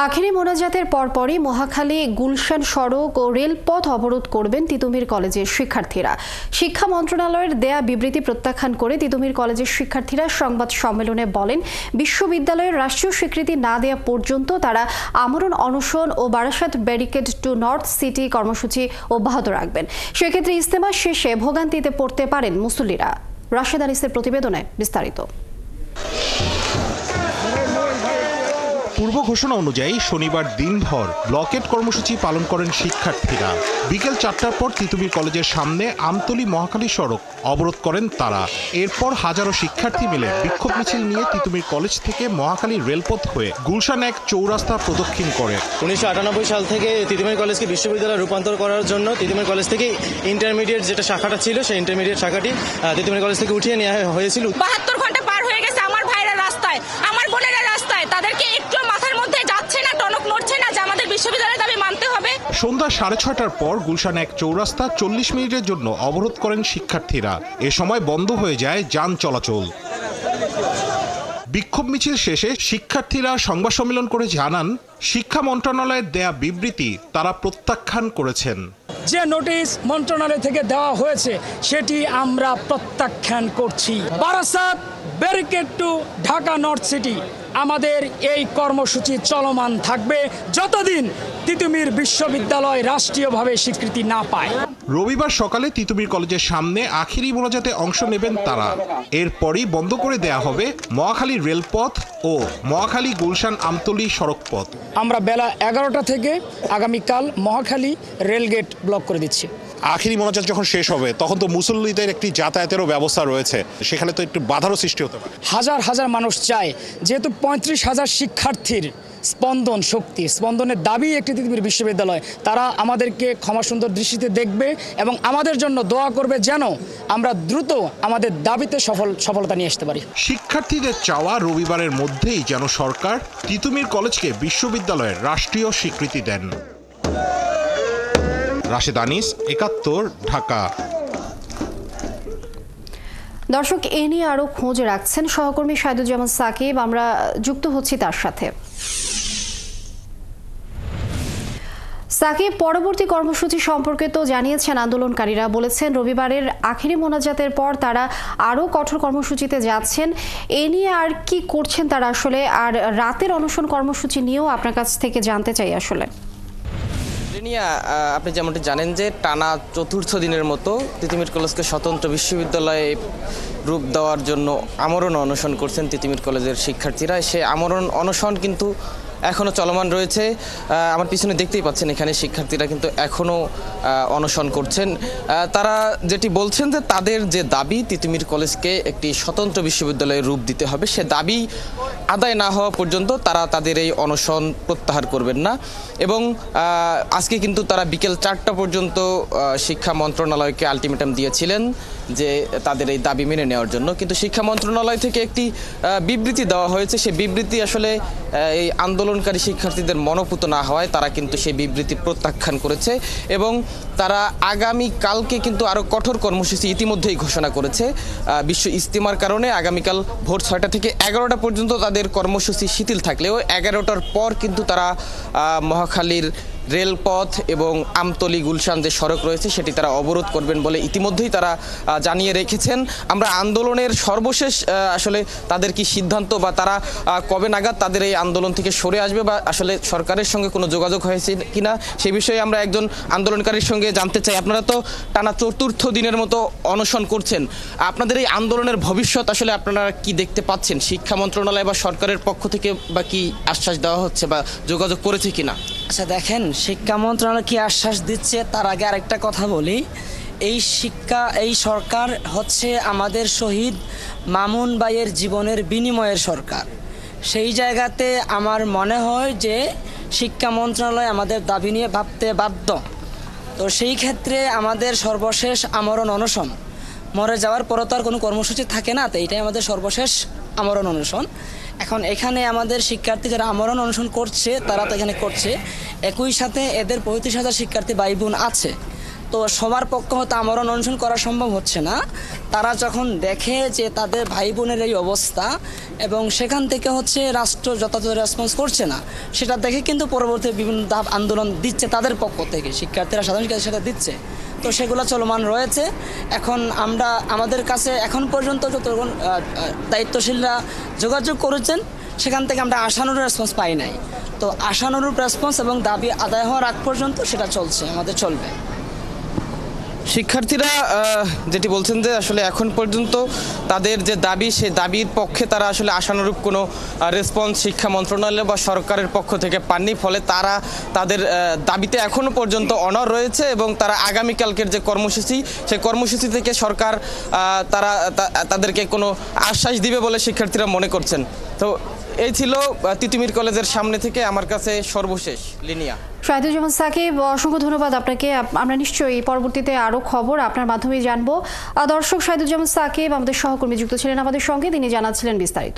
আখেরি মোনাজাতের পরপরই মহাখালী গুলশান সড়ক ও রেলপথ অবরোধ করবেন তিতুমির কলেজের শিক্ষার্থীরা। শিক্ষা মন্ত্রণালয়ের দেয়া বিবৃতি প্রত্যাখ্যান করে তিতুমির কলেজের শিক্ষার্থীরা সংবাদ সম্মেলনে বলেন, বিশ্ববিদ্যালয়ের রাষ্ট্রীয় স্বীকৃতি না দেয়া পর্যন্ত তারা আমরণ অনশন ও Barasat barricade to north city কর্মসূচি অব্যাহত রাখবেন। সেক্ষেত্রে ইজতেমা শেষে ভোগান্তিতে পড়তে পারেন মুসল্লিরা। রাশেদ আনিসের প্রতিবেদনে বিস্তারিত। পূর্ব ঘোষণা অনুযায়ী শনিবার দিনভর ব্লকেট কর্মসূচি পালন করেন শিক্ষার্থীরা। বিকেল 4টার পর তিতুমির কলেজের সামনে আমতলী মহাখালী সড়ক অবরোধ করেন তারা। এরপর হাজারো শিক্ষার্থী মিলে বিক্ষোভ মিছিল নিয়ে তিতুমির কলেজ থেকে মহাখালী রেলপথ হয়ে গুলশান 1 চৌরাস্তা প্রদক্ষিণ করে। 1998 সাল থেকে তিতুমির কলেজকে বিশ্ববিদ্যালয়ে রূপান্তর করার জন্য তিতুমির কলেজ থেকে ইন্টারমিডিয়েট যেটা শাখাটা ছিল সেই ইন্টারমিডিয়েট শাখাটি তিতুমির কলেজ থেকে উঠিয়ে নেওয়া হয়েছিল। 72 ঘন্টা পার হয়ে গেছে, আমার ভাইরা রাস্তায়, আমার বোনেরা রাস্তায়, তাদেরকে একটু মাথার মধ্যে যাচ্ছে না, টনক নড়ছে না যে আমাদের বিশ্ববিদ্যালয়ের দাবি মানতে হবে। সন্ধ্যা 6:30টার পর গুলশান 1 চৌরাস্তা 40 মিনিটের জন্য অবরোধ করেন শিক্ষার্থীরা। এ সময় বন্ধ হয়ে যায় যান চলাচল। বিক্ষোভ মিছিল শেষে শিক্ষার্থীরা সংবাদ সম্মেলন করে জানান, শিক্ষা মন্ত্রণালয়ের দেয়া বিবৃতি তারা প্রত্যাখ্যান করেছেন। যে নোটিশ মন্ত্রণালয় থেকে দেওয়া হয়েছে সেটি আমরা প্রত্যাখ্যান করছি। Barasat barricade two Dhaka north city আমাদের এই কর্মসূচি চলমান থাকবে যতদিন তিতুমির বিশ্ববিদ্যালয় রাষ্ট্রীয়ভাবে স্বীকৃতি না পায়। রবিবার সকালে তিতুমির কলেজের সামনে আখেরি মোনাজাতে অংশ নেবেন তারা। এরপরই বন্ধ করে দেয়া হবে মহাখালী রেলপথ ও মহাখালী গুলশান আমতলী সড়কপথ। আমরা বেলা 11টা থেকে আগামীকাল মহাখালী রেলগেট ব্লক করে দিচ্ছি। আখেরি মোনাজাত যখন শেষ হবে তখন তো মুসল্লিদের একটি যাতায়াতেরও ব্যবস্থা রয়েছে, সেখানে তো একটু বাধারও সৃষ্টি হতে পারে। হাজার হাজার মানুষ চায়, যেহেতু 35,000 শিক্ষার্থীর স্পন্দন শক্তি, স্পন্দনের দাবি একটি তিতুমির বিশ্ববিদ্যালয়, তারা আমাদেরকে ক্ষমা সুন্দর দৃষ্টিতে দেখবে এবং আমাদের জন্য দোয়া করবে যেন আমরা দ্রুত আমাদের দাবিতে সফলতা নিয়ে আসতে পারি। শিক্ষার্থীদের চাওয়া রবিবারের মধ্যেই যেন সরকার তিতুমির কলেজকে বিশ্ববিদ্যালয়ের রাষ্ট্রীয় স্বীকৃতি দেন। রাশেদ আনিস, 71, ঢাকা। দর্শক, এ নিয়ে আরো খোঁজ রাখছেন সহকর্মী সাইদুজ্জামান সাকিব। আমরা যুক্ত হচ্ছি তার সাথে। সাকিব, পরবর্তী কর্মসূচি সম্পর্কে তো জানিয়েছেন আন্দোলনকারীরা, বলেছেন রবিবারের আখেরি মোনাজাতের পর তারা আরো কঠোর কর্মসূচিতে যাচ্ছেন। এ নিয়ে আর কি করছেন তারা আসলে, আর রাতের অনশন কর্মসূচি নিয়েও আপনার কাছ থেকে জানতে চাই আসলে। আপনি যেমনটি জানেন যে টানা 4র্থ দিনের মতো তিতুমির কলেজকে স্বতন্ত্র বিশ্ববিদ্যালয়ে রূপ দেওয়ার জন্য আমরণ অনশন করছেন তিতুমির কলেজের শিক্ষার্থীরা। সে আমরণ অনশন কিন্তু এখনও চলমান রয়েছে। আমার পিছনে দেখতেই পাচ্ছেন এখানে শিক্ষার্থীরা কিন্তু এখনও অনশন করছেন। তারা যেটি বলছেন যে তাদের যে দাবি তিতুমির কলেজকে একটি স্বতন্ত্র বিশ্ববিদ্যালয়ে রূপ দিতে হবে, সে দাবি আদায় না হওয়া পর্যন্ত তারা তাদের এই অনশন প্রত্যাহার করবেন না। এবং আজকে কিন্তু তারা বিকেল 4টা পর্যন্ত শিক্ষা মন্ত্রণালয়কে আলটিমেটাম দিয়েছিলেন যে তাদের এই দাবি মেনে নেওয়ার জন্য, কিন্তু শিক্ষা মন্ত্রণালয় থেকে একটি বিবৃতি দেওয়া হয়েছে। সেই বিবৃতি আসলে এই আন্দোলনকারী শিক্ষার্থীদের মনোপুত না হওয়ায় তারা কিন্তু সেই বিবৃতি প্রত্যাখ্যান করেছে এবং তারা আগামীকালকে কিন্তু আরও কঠোর কর্মসূচি ইতিমধ্যেই ঘোষণা করেছে। বিশ্ব ইজতেমার কারণে আগামীকাল ভোর 6টা থেকে 11টা পর্যন্ত তাদের কর্মসূচি শিথিল থাকলেও 11টার পর কিন্তু তারা মহাখালীর রেলপথ এবং আমতলী গুলশান যে সড়ক রয়েছে সেটি তারা অবরোধ করবেন বলে ইতিমধ্যেই তারা জানিয়ে রেখেছেন। আমরা আন্দোলনের সর্বশেষ আসলে তাদের কি সিদ্ধান্ত বা তারা কবে নাগাদ তাদের এই আন্দোলন থেকে সরে আসবে বা আসলে সরকারের সঙ্গে কোনো যোগাযোগ হয়েছে কিনা সে বিষয়ে আমরা একজন আন্দোলনকারীর সঙ্গে জানতে চাই। আপনারা তো টানা 4র্থ দিনের মতো অনশন করছেন, আপনাদের এই আন্দোলনের ভবিষ্যৎ আসলে আপনারা কি দেখতে পাচ্ছেন? শিক্ষা মন্ত্রণালয় বা সরকারের পক্ষ থেকে বা কি আশ্বাস দেওয়া হচ্ছে বা যোগাযোগ করেছে কিনা? আচ্ছা দেখেন, শিক্ষা মন্ত্রণালয় কি আশ্বাস দিচ্ছে তার আগে আরেকটা কথা বলি। এই সরকার হচ্ছে আমাদের শহীদ মামুন ভাইয়ের জীবনের বিনিময়ের সরকার। সেই জায়গাতে আমার মনে হয় যে শিক্ষা মন্ত্রণালয় আমাদের দাবি নিয়ে ভাবতে বাধ্য। তো সেই ক্ষেত্রে আমাদের সর্বশেষ আমরণ অনশন, মরে যাওয়ার পরও তো আর কোনো কর্মসূচি থাকে না, তো এইটাই আমাদের সর্বশেষ আমরণ অনশন। এখন এখানে আমাদের শিক্ষার্থী যারা আমরণ অনশন করছে তারা তো এখানে করছে, একই সাথে এদের 35,000 শিক্ষার্থী ভাই বোন আছে তো সবার পক্ষে হয়তো আমরণ অনশন করা সম্ভব হচ্ছে না। তারা যখন দেখে যে তাদের ভাই বোনের এই অবস্থা এবং সেখান থেকে হচ্ছে রাষ্ট্র যথাযথ রেসপন্স করছে না, সেটা দেখে কিন্তু পরবর্তী বিভিন্ন ধাপ আন্দোলন দিচ্ছে তাদের পক্ষ থেকে, শিক্ষার্থীরা সাধারণ শিক্ষার্থীরা সেটা দিচ্ছে। তো সেগুলো চলমান রয়েছে। এখন আমাদের কাছে এখন পর্যন্ত যতক্ষণ দায়িত্বশীলরা যোগাযোগ করেছেন সেখান থেকে আমরা আশানুরূপ রেসপন্স পাই নাই। তো আশানুরূপ রেসপন্স এবং দাবি আদায় হওয়ার আগ পর্যন্ত সেটা চলছে, আমাদের চলবে। শিক্ষার্থীরা যেটি বলছেন যে আসলে এখন পর্যন্ত তাদের যে দাবি, সেই দাবির পক্ষে তারা আসলে আশানুরূপ কোনো রেসপন্স শিক্ষা মন্ত্রণালয় বা সরকারের পক্ষ থেকে পাননি। ফলে তারা তাদের দাবিতে এখনও পর্যন্ত অনড় রয়েছে এবং তারা আগামীকালকের যে কর্মসূচি, সেই কর্মসূচি থেকে সরকার তাদেরকে কোনো আশ্বাস দিবে বলে শিক্ষার্থীরা মনে করছেন। তো এই ছিল তিতুমীর কলেজের সামনে থেকে আমার কাছে সর্বশেষ। লিনিয়া। শাহিদুজ্জামান সাকিব, অসংখ্য ধন্যবাদ আপনাকে। আমরা নিশ্চয়ই পরবর্তীতে আরো খবর আপনার মাধ্যমে জানবো। দর্শক, শাহিদুজ্জামান সাকিব আমাদের সহকর্মী যুক্ত ছিলেন আমাদের সঙ্গে, তিনি জানাচ্ছিলেন বিস্তারিত।